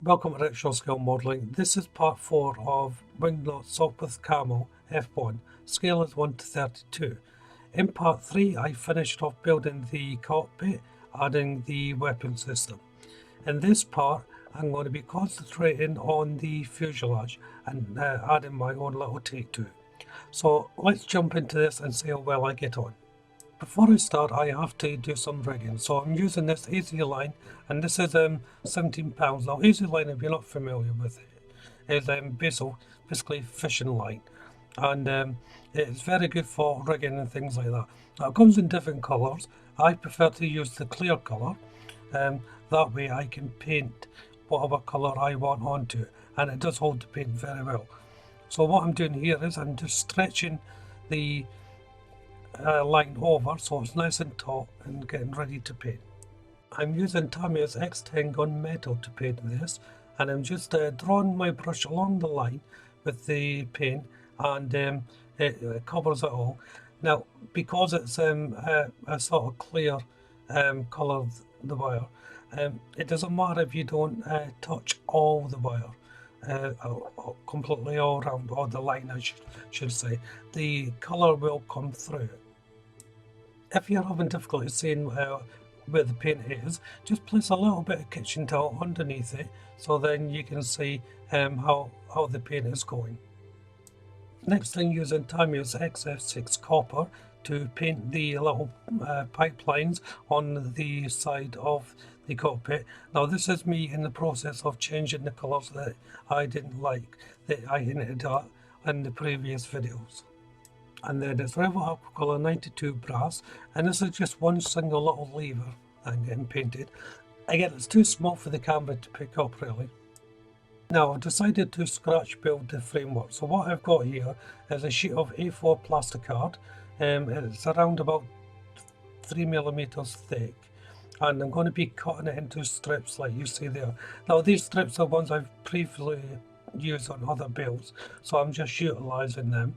Welcome to Rickshaw Scale Modelling. This is part 4 of Wingnuts Sopwith Camel F1. Scale is 1 to 32. In part 3 I finished off building the cockpit, adding the weapon system. In this part I'm going to be concentrating on the fuselage and adding my own little take to it. So let's jump into this and see how well I get on. Before I start, I have to do some rigging. So I'm using this Easy Line, and this is £17. Now, Easy Line, if you're not familiar with it, is basically fishing line, and it's very good for rigging and things like that. Now, it comes in different colours. I prefer to use the clear colour. That way, I can paint whatever colour I want onto it, and it does hold the paint very well. So what I'm doing here is I'm just stretching the line over so it's nice and taut and getting ready to paint. I'm using Tamiya's X10 gun metal to paint this, and I'm just drawing my brush along the line with the paint, and it covers it all. Now, because it's a sort of clear colour, the wire, it doesn't matter if you don't touch all the wire. Completely all around, or the line I should say, the colour will come through. If you're having difficulty seeing where the paint is, just place a little bit of kitchen towel underneath it, so then you can see how the paint is going. Next thing, using Tamiya's XF6 copper to paint the little pipelines on the side of the cockpit. Now this is me in the process of changing the colours that I didn't like, that I hinted at in the previous videos. And then it's Rival Aquacolor 92 brass, and this is just one single little lever I'm getting painted. Again, it's too small for the camera to pick up really. Now I've decided to scratch build the framework. So what I've got here is a sheet of A4 plastic card. It's around about 3mm thick, and I'm going to be cutting it into strips like you see there. Now these strips are ones I've previously used on other builds, so I'm just utilising them.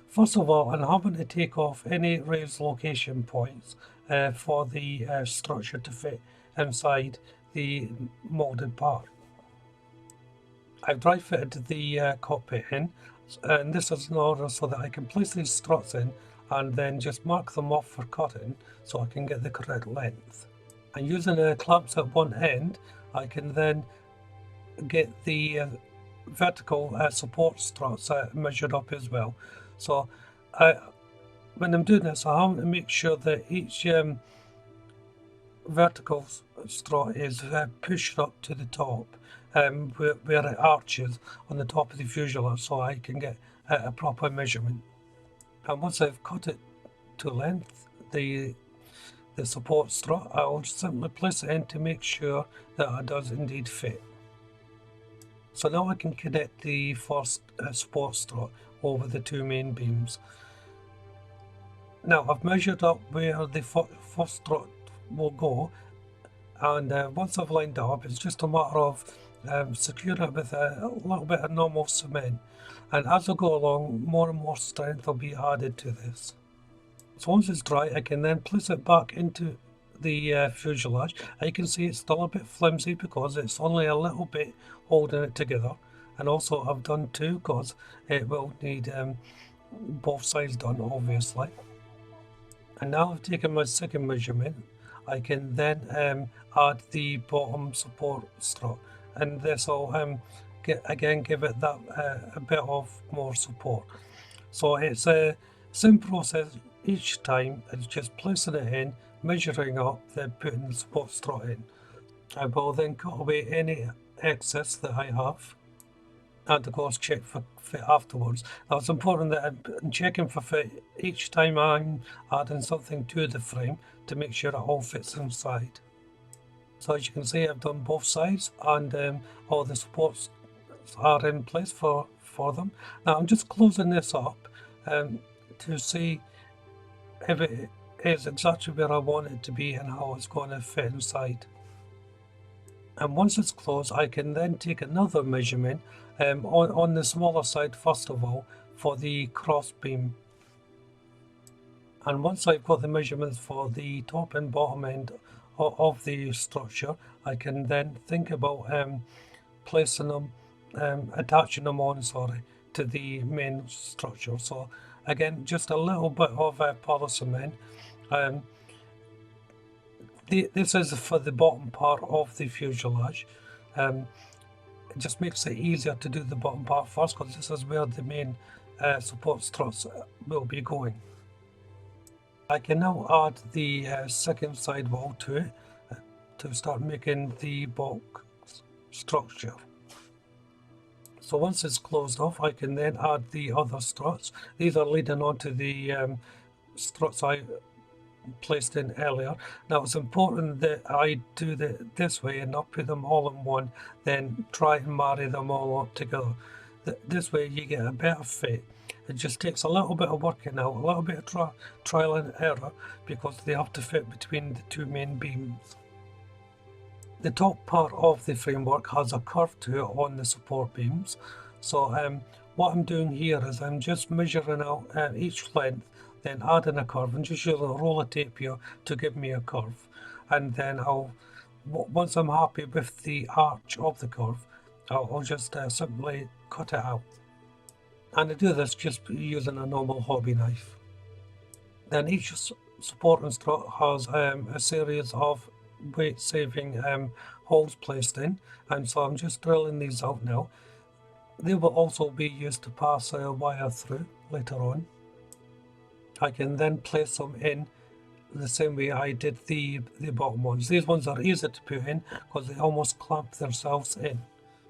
First of all, I'm having to take off any raised location points for the structure to fit inside the moulded part. I've dry fitted the cockpit in, and this is in order so that I can place these struts in and then just mark them off for cutting so I can get the correct length. And using clamps at one end, I can then get the vertical support struts measured up as well. So when I'm doing this, I have to make sure that each vertical strut is pushed up to the top, where it arches on the top of the fuselage, so I can get a proper measurement. And once I've cut it to length, the support strut, I'll simply place it in to make sure that it does indeed fit. So now I can connect the first support strut over the two main beams. Now I've measured up where the first strut will go, and once I've lined it up, it's just a matter of securing it with a little bit of normal cement, and as I go along, more and more strength will be added to this. So once it's dry, I can then place it back into the fuselage. I can see it's still a bit flimsy because it's only a little bit holding it together, and also I've done two because it will need both sides done, obviously. And now I've taken my second measurement, I can then add the bottom support strut, and this will give it that a bit of more support. So it's a same process each time. It's just placing it in, measuring up, then putting the support strut in. I will then cut away any excess that I have, and of course check for fit afterwards. Now it's important that I'm checking for fit each time I'm adding something to the frame to make sure it all fits inside. So as you can see, I've done both sides, and all the supports are in place for them. Now I'm just closing this up to see if it is exactly where I want it to be and how it's going to fit inside. And once it's closed, I can then take another measurement on the smaller side first of all for the cross beam. And once I've got the measurements for the top and bottom end of the structure, I can then think about placing them, attaching them on, to the main structure. So again, just a little bit of poly cement. This is for the bottom part of the fuselage. It just makes it easier to do the bottom part first, because this is where the main support struts will be going. I can now add the second sidewall to it to start making the bulk structure. So once it's closed off, I can then add the other struts. These are leading onto the struts I placed in earlier. Now it's important that I do this way and not put them all in one, then try and marry them all up together. This way you get a better fit. It just takes a little bit of working out, a little bit of trial and error, because they have to fit between the two main beams. The top part of the framework has a curve to it on the support beams. So what I'm doing here is I'm just measuring out each length, then adding a curve, and just using a roller tape here to give me a curve. And then once I'm happy with the arch of the curve, I'll just simply cut it out. And I do this just using a normal hobby knife. Then each supporting strut has a series of weight-saving holes placed in, and so I'm just drilling these out now. They will also be used to pass a wire through later on. I can then place them in the same way I did the bottom ones. These ones are easy to put in because they almost clamp themselves in.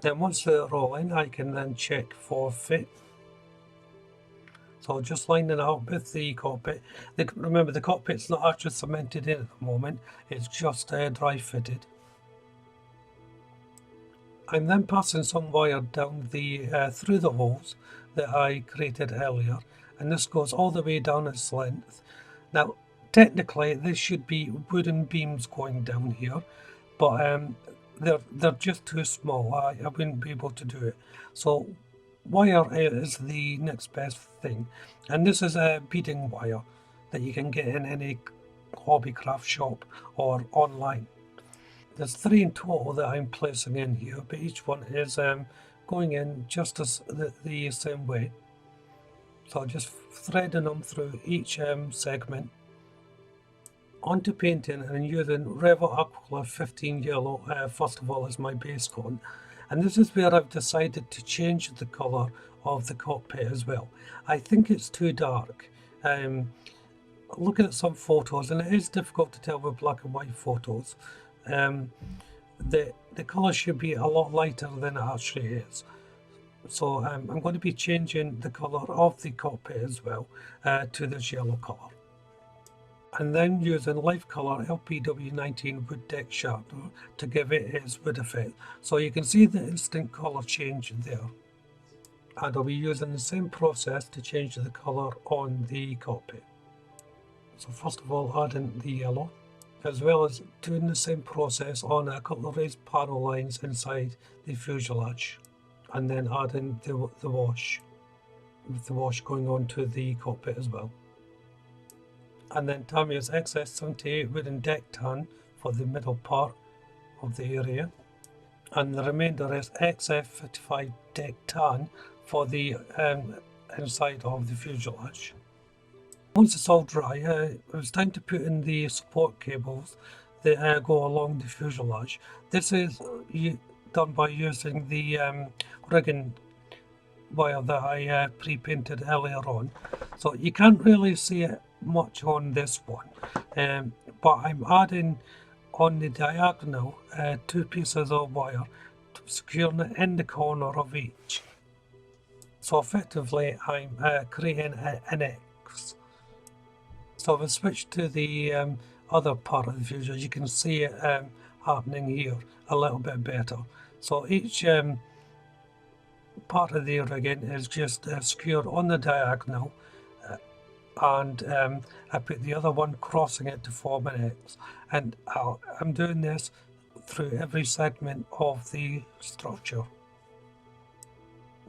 Then once they're all in, I can then check for fit. So just lining it up with the cockpit. Remember, the cockpit's not actually cemented in at the moment, it's just dry fitted. I'm then passing some wire down through the holes that I created earlier, and this goes all the way down its length. Now technically this should be wooden beams going down here, but they're just too small. I wouldn't be able to do it. So wire is the next best thing, and this is a beading wire that you can get in any hobbycraft shop or online. There's 3 in total that I'm placing in here, but each one is going in just as the same way. So just threading them through each segment. Onto painting, and using Revit Aquila 15 yellow first of all as my base coat. And this is where I've decided to change the colour of the cockpit as well. I think it's too dark. Looking at some photos, and it is difficult to tell with black and white photos, the colour should be a lot lighter than it actually is. So I'm going to be changing the colour of the cockpit as well to this yellow colour. And then using Life Colour LPW19 Wood Deck Sharpener to give it its wood effect. So you can see the instant colour change there. And I'll be using the same process to change the colour on the cockpit. So first of all, adding the yellow, as well as doing the same process on a couple of raised panel lines inside the fuselage, and then adding the wash, with the wash going on to the cockpit as well. And then Tamiya's XS78 wooden deck tan for the middle part of the area, and the remainder is XF55 deck tan for the inside of the fuselage. Once it's all dry, it was time to put in the support cables that go along the fuselage. This is done by using the rigging wire that I pre-painted earlier on. So you can't really see it much on this one, but I'm adding on the diagonal 2 pieces of wire, securing it in the corner of each. So effectively I'm creating an X. So if I switch to the other part of the fuselage, you can see it happening here a little bit better. So each part of the rigging is just secured on the diagonal, and I put the other one crossing it to form an X, and I'm doing this through every segment of the structure.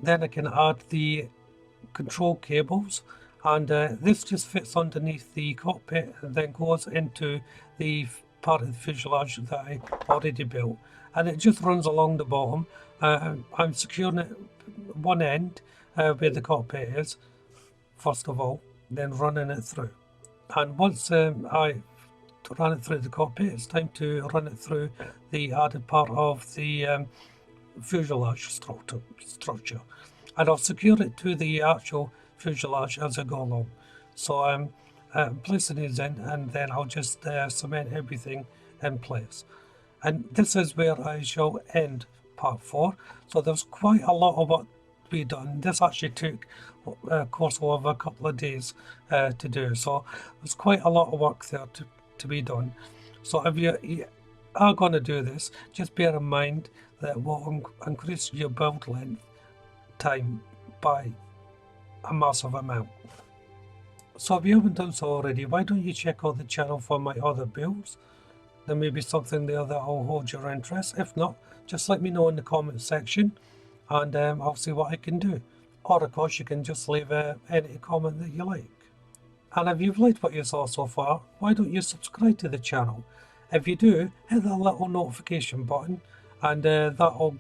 Then I can add the control cables, and this just fits underneath the cockpit and then goes into the part of the fuselage that I already built, and it just runs along the bottom, I'm securing it one end where the cockpit is, first of all, then running it through. And once I run it through the cockpit, it's time to run it through the added part of the fuselage structure. And I'll secure it to the actual fuselage as I go along. So I'm placing these in, and then I'll just cement everything in place. And this is where I shall end part 4. So there's quite a lot of work to be done. This actually took a course of a couple of days to do. So there's quite a lot of work there to be done. So if you are going to do this, just bear in mind that will increase your build length time by a massive amount. So if you haven't done so already, why don't you check out the channel for my other builds? There may be something there that will hold your interest. If not, just let me know in the comment section, and I'll see what I can do. Or of course you can just leave any comment that you like. And if you've liked what you saw so far, why don't you subscribe to the channel? If you do, hit that little notification button, and that'll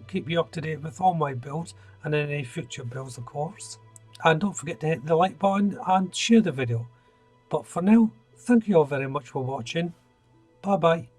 keep you up to date with all my builds and any future builds, of course. And don't forget to hit the like button and share the video. But for now, thank you all very much for watching. Bye bye.